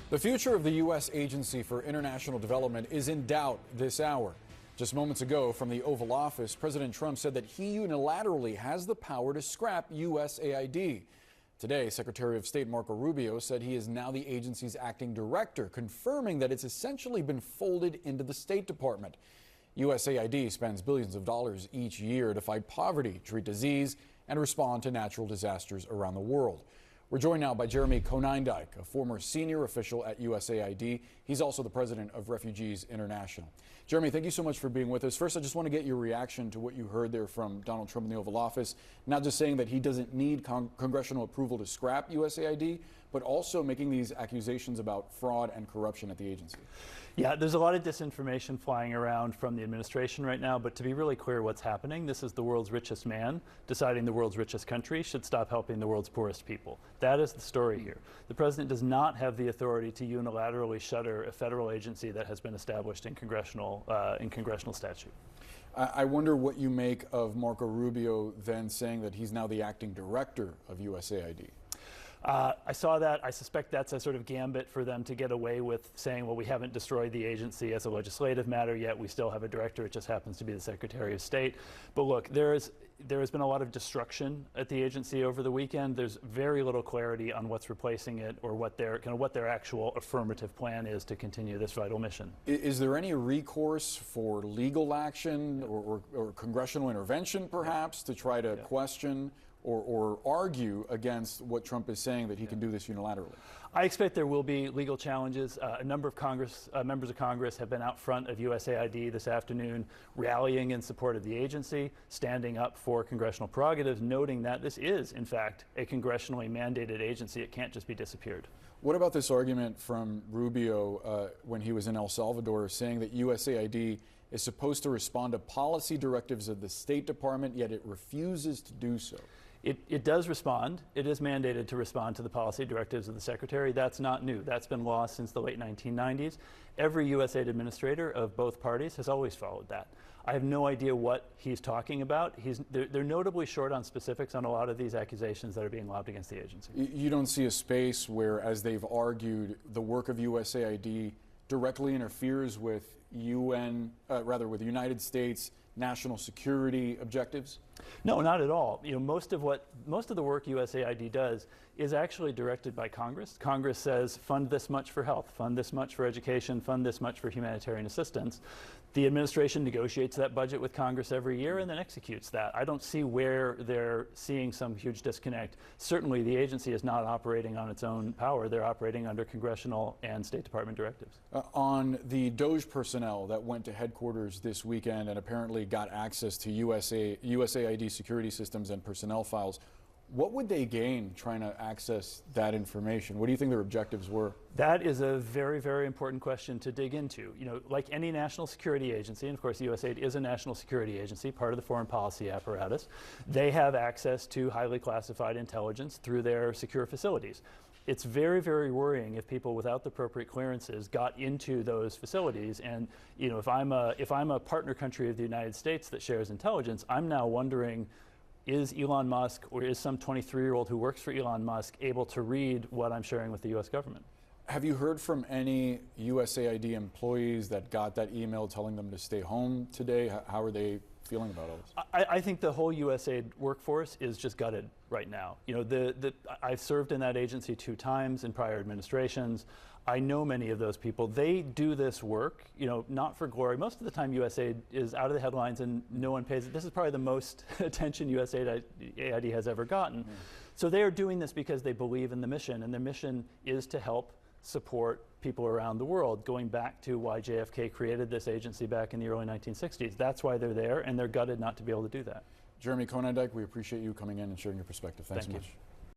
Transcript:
The future of the U.S. Agency for International Development is in doubt this hour. Just moments ago from the Oval Office, President Trump said that he unilaterally has the power to scrap USAID. Today, Secretary of State Marco Rubio said he is now the agency's acting director, confirming that it's essentially been folded into the State Department. USAID spends billions of dollars each year to fight poverty, treat disease, and respond to natural disasters around the world. We're joined now by Jeremy Konyndyk, a former senior official at USAID. He's also the president of Refugees International. Jeremy, thank you so much for being with us. First, I just want to get your reaction to what you heard there from Donald Trump in the Oval Office, not just saying that he doesn't need congressional approval to scrap USAID, but also making these accusations about fraud and corruption at the agency. Yeah, there's a lot of disinformation flying around from the administration right now, but to be really clear what's happening, this is the world's richest man deciding the world's richest country should stop helping the world's poorest people. That is the story here. The president does not have the authority to unilaterally shutter a federal agency that has been established in congressional statute. I wonder what you make of Marco Rubio then saying that he's now the acting director of USAID. I saw that. I suspect that's a sort of gambit for them to get away with saying, well, we haven't destroyed the agency as a legislative matter yet. We still have a director. It just happens to be the Secretary of State. But look, there has been a lot of destruction at the agency over the weekend. There's very little clarity on what's replacing it or what their actual affirmative plan is to continue this vital mission. Is there any recourse for legal action or congressional intervention, perhaps, to try to question or argue against what Trump is saying, that he can do this unilaterally? I expect there will be legal challenges. A number of members of Congress have been out front of USAID this afternoon, rallying in support of the agency, standing up for congressional prerogatives, noting that this is, in fact, a congressionally mandated agency. It can't just be disappeared. What about this argument from Rubio when he was in El Salvador, saying that USAID is supposed to respond to policy directives of the State Department, yet it refuses to do so? It does respond. It is mandated to respond to the policy directives of the Secretary. That's not new. That's been law since the late 1990s. Every USAID administrator of both parties has always followed that. I have no idea what he's talking about. They're notably short on specifics on a lot of these accusations that are being lobbed against the agency. You don't see a space where, as they've argued, the work of USAID directly interferes with with the United States national security objectives? No, not at all. Most of the work USAID does is actually directed by Congress. Congress says, fund this much for health, fund this much for education, fund this much for humanitarian assistance. The administration negotiates that budget with Congress every year and then executes that. I don't see where they're seeing some huge disconnect. Certainly, the agency is not operating on its own power. They're operating under congressional and State Department directives. On the DOJ personnel that went to headquarters this weekend and apparently got access to USAID security systems and personnel files, what would they gain trying to access that information? What do you think their objectives were? That is a very, very important question to dig into. Like any national security agency, and of course USAID is a national security agency, part of the foreign policy apparatus, they have access to highly classified intelligence through their secure facilities. It's very, very worrying if people without the appropriate clearances got into those facilities. And if I'm a partner country of the United States that shares intelligence, I'm now wondering, is Elon Musk or is some 23-year-old who works for Elon Musk able to read what I'm sharing with the U.S. government? Have you heard from any USAID employees that got that email telling them to stay home today? How are they feeling about all this? I think the whole USAID workforce is just gutted right now. I've served in that agency 2 times in prior administrations. I know many of those people. They do this work, not for glory. Most of the time USAID is out of the headlines and no one pays it. This is probably the most attention USAID has ever gotten. So they are doing this because they believe in the mission, and the mission is to help support people around the world, going back to why JFK created this agency back in the early 1960s. That's why they're there, and they're gutted not to be able to do that. Jeremy Konyndyk, we appreciate you coming in and sharing your perspective. Thanks so much. Thank you.